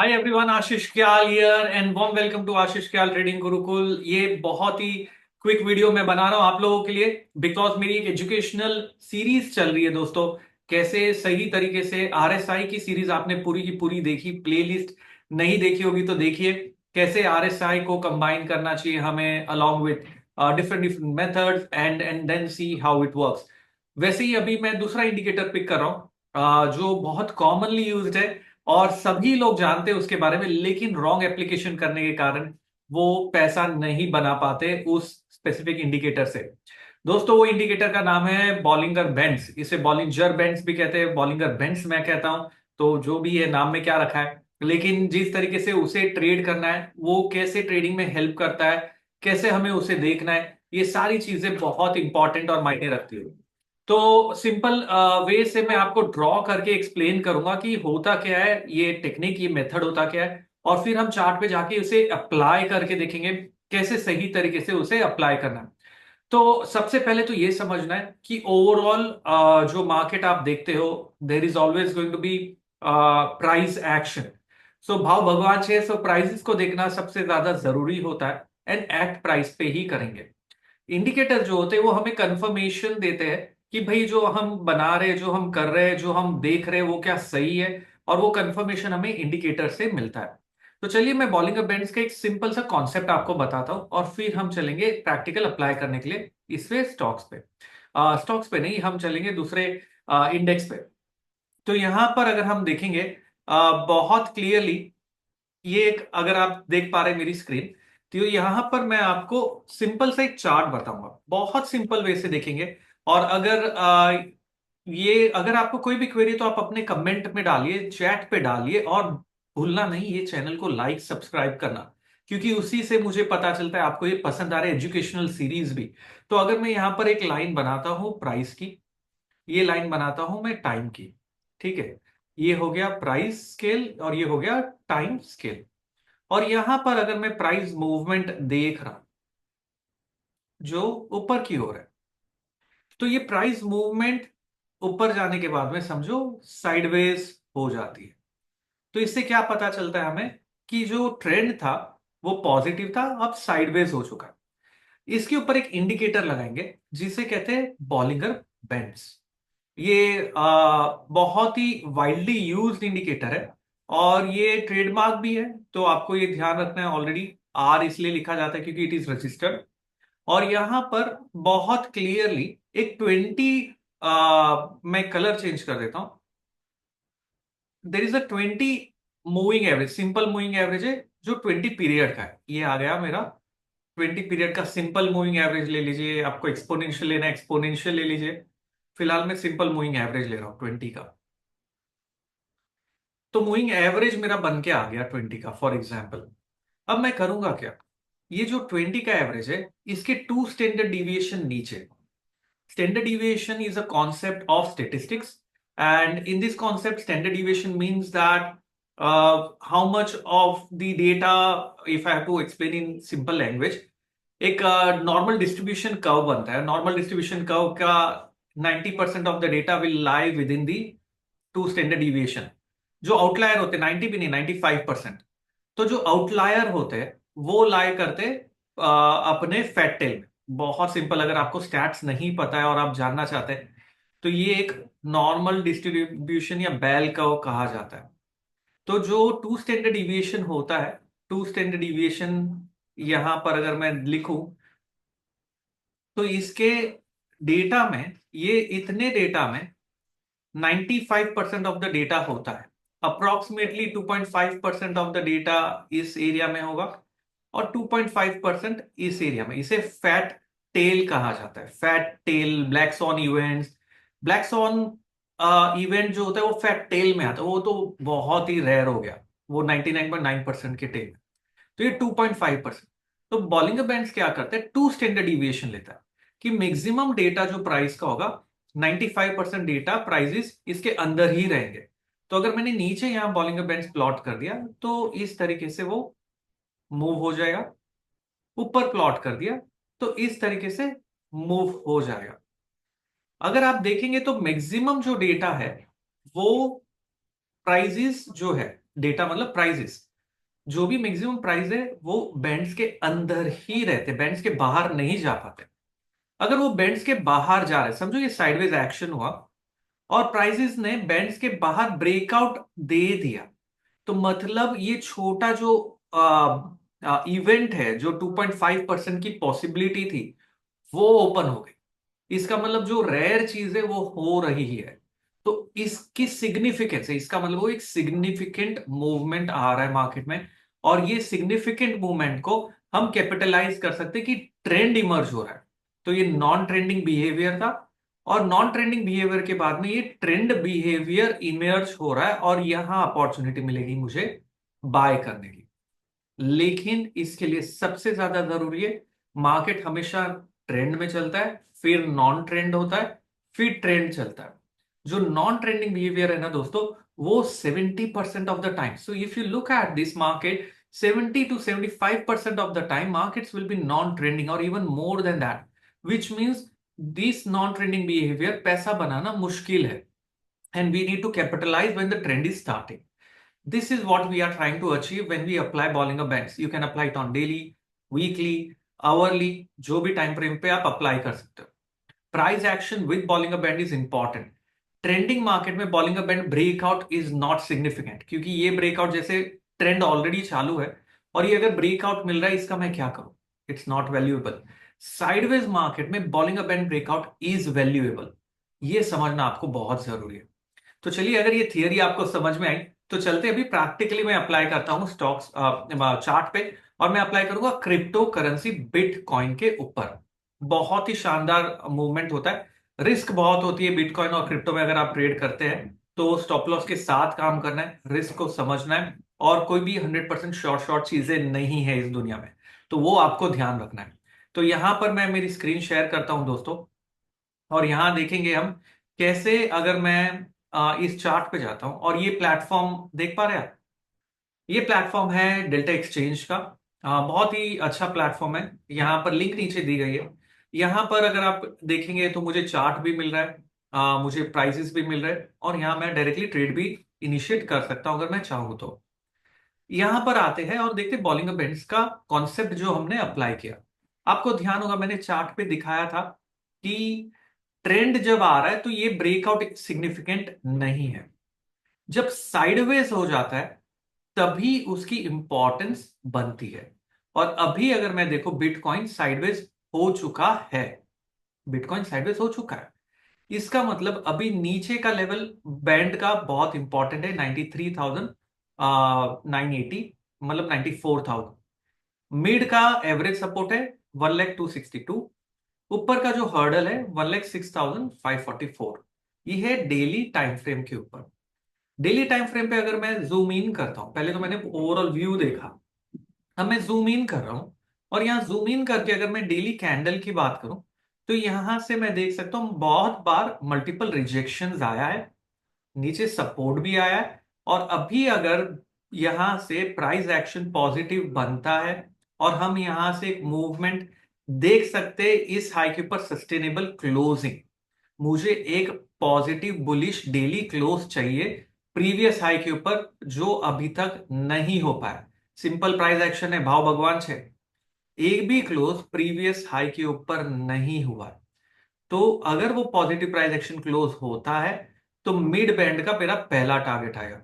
Hi everyone, Ashish Kyal here and warm welcome to Ashish Kyal trading Gurukul. ये बहुत ही quick video मैं बना रहा हूं आप लोगों के लिए बिकॉज मेरी एक एजुकेशनल सीरीज चल रही है दोस्तों। कैसे सही तरीके से आरएसआई की सीरीज आपने पूरी की पूरी देखी, प्लेलिस्ट नहीं देखी होगी तो देखिए। कैसे आरएसआई को कंबाइन करना चाहिए हमें along with different different methods and then see how it works. वैसे ही अभी मैं दूसरा इंडिकेटर पिक कर रहा हूं जो बहुत कॉमनली यूज्ड है और सभी लोग जानते हैं उसके बारे में, लेकिन रॉन्ग एप्लीकेशन करने के कारण वो पैसा नहीं बना पाते उस स्पेसिफिक इंडिकेटर से। दोस्तों वो इंडिकेटर का नाम है बॉलिंगर बेंड्स। इसे बॉलिंजर बेंड्स भी कहते हैं, बॉलिंगर बेंड्स मैं कहता हूं। तो जो भी है नाम में क्या रखा है, लेकिन जिस तरीके से उसे ट्रेड करना है, वो कैसे ट्रेडिंग में हेल्प करता है, कैसे हमें उसे देखना है, ये सारी चीजें बहुत इंपॉर्टेंट और मायने रखती है। तो सिंपल वे से मैं आपको ड्रॉ करके एक्सप्लेन करूंगा कि होता क्या है ये टेक्निक, ये मेथड होता क्या है, और फिर हम चार्ट पे जाके उसे अप्लाई करके देखेंगे कैसे सही तरीके से उसे अप्लाई करना है। तो सबसे पहले तो ये समझना है कि ओवरऑल जो मार्केट आप देखते हो, there is always going to be price action. So भाव भगवान छे, सो प्राइसेस को देखना सबसे ज्यादा जरूरी होता है एंड एक्ट प्राइस पे ही करेंगे। इंडिकेटर जो होते हैं वो हमें कंफर्मेशन देते हैं कि भाई जो हम बना रहे हैं, जो हम कर रहे हैं, जो हम देख रहे हैं वो क्या सही है, और वो कंफर्मेशन हमें इंडिकेटर से मिलता है। तो चलिए मैं बॉलिंगर बैंड्स का एक सिंपल सा कॉन्सेप्ट आपको बताता हूं और फिर हम चलेंगे प्रैक्टिकल अप्लाई करने के लिए इसमें स्टॉक्स पे। स्टॉक्स पे नहीं, हम चलेंगे दूसरे इंडेक्स पे। तो यहां पर अगर हम देखेंगे बहुत क्लियरली, ये एक अगर आप देख पा रहे हैं मेरी स्क्रीन, तो यहां पर मैं आपको सिंपल सा एक चार्ट बताऊंगा, बहुत सिंपल वे से देखेंगे। और अगर ये अगर आपको कोई भी क्वेरी तो आप अपने कमेंट में डालिए, चैट पे डालिए, और भूलना नहीं ये चैनल को लाइक सब्सक्राइब करना, क्योंकि उसी से मुझे पता चलता है आपको ये पसंद आ रहा है, एजुकेशनल सीरीज भी। तो अगर मैं यहां पर एक लाइन बनाता हूं प्राइस की, ये लाइन बनाता हूं मैं टाइम की, ठीक है। ये हो गया प्राइस स्केल और ये हो गया टाइम स्केल। और यहां पर अगर मैं प्राइस मूवमेंट देख रहा हूं जो ऊपर की ओर है, तो ये प्राइस मूवमेंट ऊपर जाने के बाद में समझो साइडवेज हो जाती है। तो इससे क्या पता चलता है हमें कि जो ट्रेंड था वो पॉजिटिव था, अब साइडवेज हो चुका है। इसके ऊपर एक इंडिकेटर लगाएंगे जिसे कहते हैं बॉलिंगर बैंड्स। ये बहुत ही वाइडली यूज्ड इंडिकेटर है और ये ट्रेडमार्क भी है। तो आपको ये ध्यान रखना है, ऑलरेडी आर इसलिए लिखा जाता है क्योंकि इट इज रजिस्टर्ड। और यहां पर बहुत क्लियरली एक 20, मैं कलर चेंज कर देता हूं। There is a 20 moving average, simple moving average है जो 20 पीरियड का है। ये आ गया मेरा 20 पीरियड का सिंपल मूविंग एवरेज। ले लीजिए, आपको एक्सपोनेंशियल लेना है एक्सपोनेंशियल ले लीजिए। फिलहाल मैं सिंपल मूविंग एवरेज ले रहा हूं 20 का। तो मूविंग एवरेज मेरा बन के आ गया 20 का फॉर एग्जाम्पल। अब मैं करूंगा क्या, ये जो 20 का एवरेज है इसके 2 स्टैंडर्ड डिविएशन नीचे। Standard deviation is a concept of statistics, and in this concept, standard deviation means that how much of the data, if I have to explain in simple language, एक normal distribution curve बनता है। Normal distribution curve का 90% of the data will lie with in the 2 standard deviation. जो outlier होते हैं 90 भी नहीं, 95%। तो जो आउटलायर होते हैं वो लाई करते अपने फैट टेल में। बहुत सिंपल, अगर आपको स्टैट्स नहीं पता है और आप जानना चाहते हैं तो ये एक नॉर्मल डिस्ट्रीब्यूशन या बेल कर्व कहा जाता है। तो जो 2 स्टैंडर्ड डिविएशन होता है, 2 स्टैंडर्ड डिविएशन यहां पर अगर मैं लिखूं तो इसके डेटा में, ये इतने डेटा में 95% ऑफ द डेटा होता है। अप्रोक्सीमेटली 2.5% ऑफ द डेटा इस एरिया में होगा और 2.5% इस एरिया में। इसे फैट टेल कहा जाता है। Fat tail, black swan events. Black swan event जो होता है वो फैट टेल में आता है, वो तो बहुत ही रेयर हो गया, वो 99.9% के टेल। तो ये 2.5%। तो बॉलिंगर बैंड्स क्या करते हैं, 2 स्टैंडर्ड डिविएशन लेता है कि मैक्सिमम डेटा जो प्राइस का होगा, 95% डेटा प्राइजेस इसके अंदर ही रहेंगे। तो अगर मैंने नीचे यहां बॉलिंगर बैंड्स प्लॉट कर दिया तो इस तरीके से वो मूव हो जाएगा। ऊपर प्लॉट कर दिया तो इस तरीके से मूव हो जाएगा। अगर आप देखेंगे तो मैक्सिमम जो डेटा है वो प्राइजेस जो है डेटा मतलब प्राइजेस, जो भी मैक्सिमम प्राइस है वो बैंड्स के अंदर ही रहते, बैंड्स के बाहर नहीं जा पाते। अगर वो बैंड्स के बाहर जा रहे, समझो ये साइडवेज एक्शन हुआ और प्राइसेस ने बैंड्स के बाहर ब्रेकआउट दे दिया, तो मतलब ये छोटा जो इवेंट है, जो 2.5% की पॉसिबिलिटी थी, वो ओपन हो गई। इसका मतलब जो रेयर चीज है वो हो रही है। तो इसकी सिग्निफिकेंस है, इसका मतलब वो एक सिग्निफिकेंट मूवमेंट आ रहा है मार्केट में, और ये सिग्निफिकेंट मूवमेंट को हम कैपिटलाइज कर सकते हैं कि ट्रेंड इमर्ज हो रहा है। तो ये नॉन ट्रेंडिंग बिहेवियर था, और नॉन ट्रेंडिंग बिहेवियर के बाद में ये ट्रेंड बिहेवियर इमर्ज हो रहा है, और यहां अपॉर्चुनिटी मिलेगी मुझे बाय करने की। लेकिन इसके लिए सबसे ज्यादा जरूरी है, मार्केट हमेशा ट्रेंड में चलता है, फिर नॉन ट्रेंड होता है, फिर ट्रेंड चलता है। जो नॉन ट्रेंडिंग बिहेवियर है ना दोस्तों, वो 70% of the time, so if you look at this market, 70 to 75% of the time markets will be non trending, और even more than that, which means this non trending behaviour पैसा बनाना मुश्किल है, and we need to capitalize when the trend is starting. This is what we are trying to achieve when we apply Bollinger Bands. You can apply it on daily, weekly, hourly, जो भी time frame पे आप apply कर सकते हो। Price action with Bollinger band is important. Trending market में Bollinger band breakout is not significant, क्योंकि ये ब्रेकआउट जैसे ट्रेंड ऑलरेडी चालू है, और ये अगर ब्रेकआउट मिल रहा है, इसका मैं क्या करूं? It's not valuable. Sideways market में Bollinger band breakout is valuable, ये समझना आपको बहुत जरूरी है। तो चलिए, अगर ये थियरी आपको समझ में आई, तो चलते अभी प्रैक्टिकली मैं अप्लाई करता हूं स्टॉक्स चार्ट पे, और मैं अप्लाई करूंगा क्रिप्टो करेंसी बिटकॉइन के ऊपर। बहुत ही शानदार मूवमेंट होता है, रिस्क बहुत होती है बिटकॉइन और क्रिप्टो में। अगर आप ट्रेड करते हैं तो स्टॉप लॉस के साथ काम करना है, रिस्क को समझना है, और कोई भी 100% शॉर्ट शॉर्ट चीजें नहीं है इस दुनिया में, तो वो आपको ध्यान रखना है। तो यहां पर मैं मेरी स्क्रीन शेयर करता हूं दोस्तों, और यहां देखेंगे हम कैसे, अगर मैं इस चार्ट पे जाता हूं, और ये प्लेटफॉर्म देख पा रहे हैं आप? ये प्लेटफॉर्म है डेल्टा एक्सचेंज का। बहुत ही अच्छा प्लेटफॉर्म है, यहाँ पर लिंक नीचे दी गई है। यहाँ पर अगर आप देखेंगे तो मुझे चार्ट भी मिल रहा है, मुझे प्राइसेस भी मिल रहे हैं, और यहाँ मैं डायरेक्टली ट्रेड भी इनिशिएट कर सकता हूं अगर मैं चाहूँ तो। यहाँ पर आते हैं और देखते हैं बॉलिंगर बैंड्स का कॉन्सेप्ट जो हमने अप्लाई किया। आपको ध्यान होगा मैंने चार्ट पे दिखाया था कि ट्रेंड जब आ रहा है तो ये ब्रेकआउट सिग्निफिकेंट नहीं है। जब साइडवेज हो जाता है तभी उसकी इंपॉर्टेंस बनती है। और अभी अगर मैं देखो, बिटकॉइन साइडवेज हो चुका है, बिटकॉइन साइडवेज हो चुका है। इसका मतलब अभी नीचे का लेवल बैंड का बहुत इंपॉर्टेंट है, 93,980, मतलब 94,000। मिड का एवरेज सपोर्ट है 1,02,62। ऊपर का जो हर्डल है 1,06,544। ये है डेली टाइम फ्रेम के ऊपर। डेली टाइम फ्रेम पे अगर मैं जूम इन करता हूं, पहले तो मैंने ओवरऑल व्यू देखा, अब मैं जूम इन कर रहा हूं, और यहां जूम इन करके अगर मैं डेली कैंडल की बात करूं, तो यहां से मैं देख सकता हूं बहुत बार मल्टीपल रिजेक्शंस आया है, नीचे सपोर्ट भी आया है, और अभी अगर यहां से प्राइस एक्शन पॉजिटिव बनता है, और हम यहां से एक मूवमेंट देख सकते हैं इस हाई के ऊपर, सस्टेनेबल क्लोजिंग। मुझे एक पॉजिटिव बुलिश डेली क्लोज चाहिए प्रीवियस हाई के ऊपर, जो अभी तक नहीं हो पाया। सिंपल प्राइस एक्शन है, भाव भगवान छे, एक भी क्लोज प्रीवियस हाई के ऊपर नहीं हुआ। तो अगर वो पॉजिटिव प्राइस एक्शन क्लोज होता है, तो मिड बैंड का मेरा पहला टारगेट आएगा,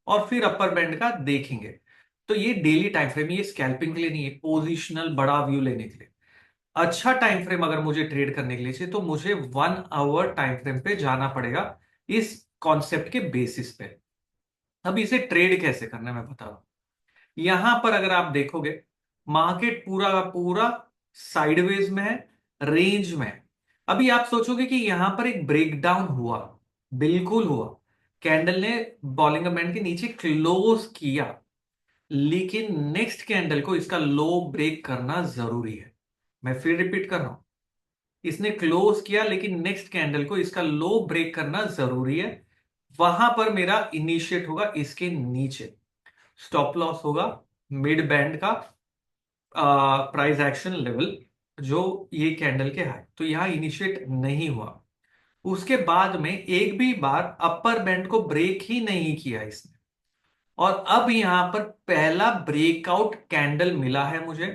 और फिर अपर बैंड का देखेंगे। तो ये डेली टाइम फ्रेम, ये स्कैल्पिंग के लिए नहीं है, पोजिशनल बड़ा व्यू लेने के लिए। अच्छा टाइम फ्रेम अगर मुझे ट्रेड करने के लिए चाहिए, तो मुझे 1 आवर टाइम फ्रेम पे जाना पड़ेगा इस कॉन्सेप्ट के बेसिस पे। अब इसे ट्रेड कैसे करना है मैं बता रहा हूं। यहां पर अगर आप देखोगे, मार्केट पूरा का पूरा साइडवेज में है, रेंज में है। अभी आप सोचोगे कि यहां पर एक ब्रेकडाउन हुआ, बिल्कुल हुआ, कैंडल ने बॉलिंगर बैंड के नीचे क्लोज किया, लेकिन नेक्स्ट कैंडल को इसका लो ब्रेक करना जरूरी है। मैं फिर रिपीट कर रहा हूं, इसने क्लोज किया, लेकिन नेक्स्ट कैंडल को इसका लो ब्रेक करना जरूरी है। वहां पर मेरा इनिशिएट होगा इसके नीचे, स्टॉप लॉस होगा मिड बैंड का प्राइस एक्शन लेवल, जो ये कैंडल के हाई, तो यहां इनिशिएट नहीं हुआ। उसके बाद में एक भी बार अपर बैंड को ब्रेक ही नहीं किया इसने, और अब यहां पर पहला ब्रेकआउट कैंडल मिला है मुझे।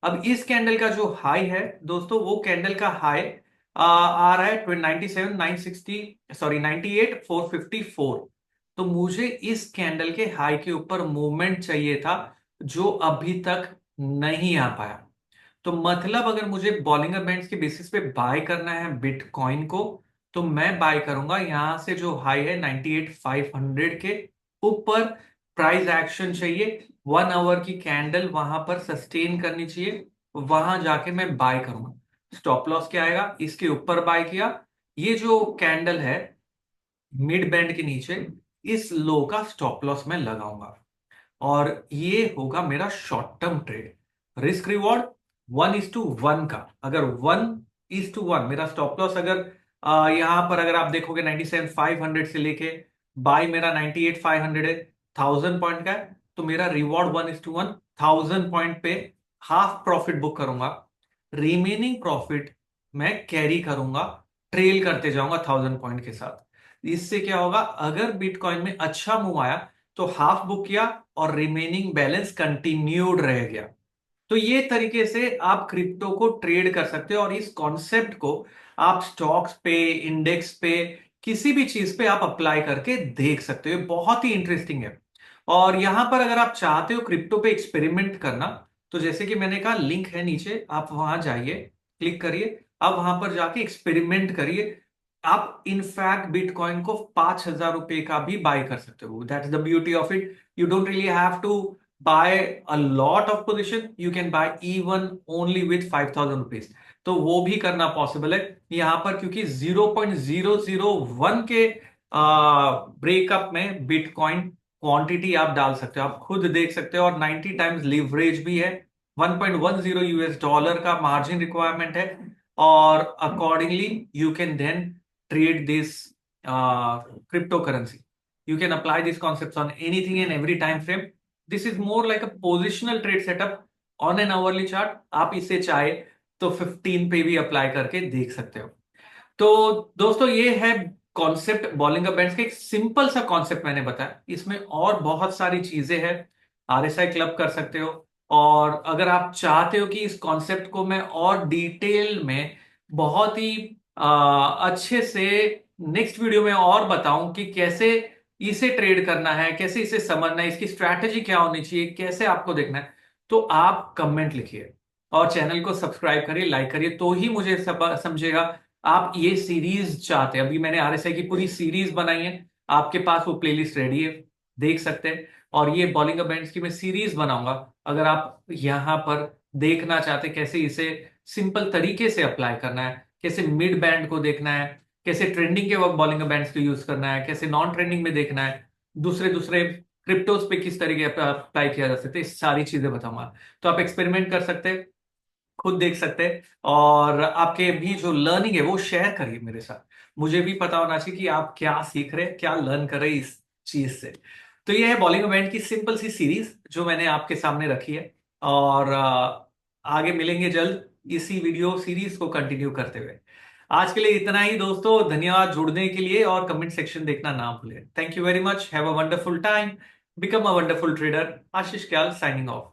अब इस कैंडल का जो हाई है दोस्तों, वो कैंडल का हाई आ रहा है 97,960, सॉरी 98,454। तो मुझे इस कैंडल के हाई के ऊपर मूवमेंट चाहिए था, जो अभी तक नहीं आ पाया। तो मतलब अगर मुझे बॉलिंगर बैंड्स के बेसिस पे बाय करना है बिटकॉइन को, तो मैं बाय करूंगा यहां से जो हाई है 98,500 के ऊपर। प्राइस एक्शन चाहिए, 1 आवर की कैंडल वहां पर सस्टेन करनी चाहिए, वहां जाके मैं बाय करूंगा। स्टॉप लॉस क्या आएगा, इसके ऊपर बाय किया, ये जो कैंडल है मिड बैंड के नीचे, इस लो का स्टॉप लॉस मैं लगाऊंगा और ये होगा मेरा short term trade. Risk reward 1:1 का। अगर 1:1 मेरा स्टॉप लॉस, अगर यहां पर अगर आप देखोगे 97,500 से लेके बाय मेरा 98,500 है, 1000 पॉइंट का है, तो मेरा रिवॉर्ड 1:1, 1000 पॉइंट पे हाफ प्रॉफिट बुक करूंगा। रिमेनिंग प्रॉफिट मैं कैरी करूंगा, ट्रेल करते जाऊंगा 1000 पॉइंट के साथ। इससे क्या होगा, अगर बिटकॉइन में अच्छा मूव आया तो हाफ बुक किया और रिमेनिंग बैलेंस कंटिन्यूड रह गया। तो ये तरीके से आप क्रिप्टो को ट्रेड कर सकते हो और इस कॉन्सेप्ट को आप स्टॉक्स पे, इंडेक्स पे, किसी भी चीज पे आप अप्लाई करके देख सकते हो। ये बहुत ही इंटरेस्टिंग है। और यहां पर अगर आप चाहते हो क्रिप्टो पे एक्सपेरिमेंट करना, तो जैसे कि मैंने कहा लिंक है नीचे, आप वहां जाइए, क्लिक करिए, आप वहां पर जाके एक्सपेरिमेंट करिए। आप इनफैक्ट बिटकॉइन को 5,000 रुपए का भी बाय कर सकते हो। That's the beauty of it. You don't really have to buy a lot of position, you can buy even only with 5,000 rupees। तो वो भी करना पॉसिबल है यहां पर, क्योंकि 0.001 के ब्रेकअप में बिटकॉइन क्वांटिटी आप डाल सकते हो, आप खुद देख सकते हो। और 90 टाइम्स लिवरेज भी है, 1.10 यूएस डॉलर का मार्जिन रिक्वायरमेंट है। और accordingly you can then trade this cryptocurrency. You can apply this concept on anything in every time frame. This is more like a positional trade setup on an hourly chart. आप इसे चाहे तो 15 पे भी apply करके देख सकते हो। तो दोस्तों ये है कॉन्सेप्ट बॉलिंगर बैंड्स का, एक सिंपल सा कॉन्सेप्ट मैंने बताया। इसमें और बहुत सारी चीजें हैं, आरएसआई क्लब कर सकते हो। और अगर आप चाहते हो कि इस कॉन्सेप्ट को मैं और डिटेल में बहुत ही अच्छे से नेक्स्ट वीडियो में और बताऊं कि कैसे इसे ट्रेड करना है, कैसे इसे समझना है, इसकी स्ट्रैटेजी क्या होनी चाहिए, कैसे आपको देखना है, तो आप कमेंट लिखिए और चैनल को सब्सक्राइब करिए, लाइक करिए, तो ही मुझे समझेगा आप ये सीरीज चाहते हैं। अभी मैंने आरएसआई की पूरी सीरीज बनाई है, आपके पास वो प्लेलिस्ट रेडी है, देख सकते हैं। और ये बॉलिंगर बैंड्स की मैं सीरीज बनाऊंगा, अगर आप यहां पर देखना चाहते कैसे इसे सिंपल तरीके से अप्लाई करना है, कैसे मिड बैंड को देखना है, कैसे ट्रेंडिंग के वक्त बॉलिंगर बैंड्स को यूज करना है, कैसे नॉन ट्रेंडिंग में देखना है, दूसरे दूसरे क्रिप्टोज पे किस तरीके अप्लाई किया जा सकता है, इस सारी चीजें बताऊंगा। तो आप एक्सपेरिमेंट कर सकते हैं, खुद देख सकते हैं, और आपके भी जो लर्निंग है वो शेयर करिए मेरे साथ। मुझे भी पता होना चाहिए कि आप क्या सीख रहे हैं, क्या लर्न कर रहे हैं इस चीज से। तो ये है बॉलिंग इवेंट की सिंपल सी सीरीज जो मैंने आपके सामने रखी है। और आगे मिलेंगे जल्द इसी वीडियो सीरीज को कंटिन्यू करते हुए। आज के लिए इतना ही दोस्तों, धन्यवाद जुड़ने के लिए, और कमेंट सेक्शन देखना ना भूलें। Thank you very much, have a wonderful time, become a wonderful trader. Ashish Kyal signing of.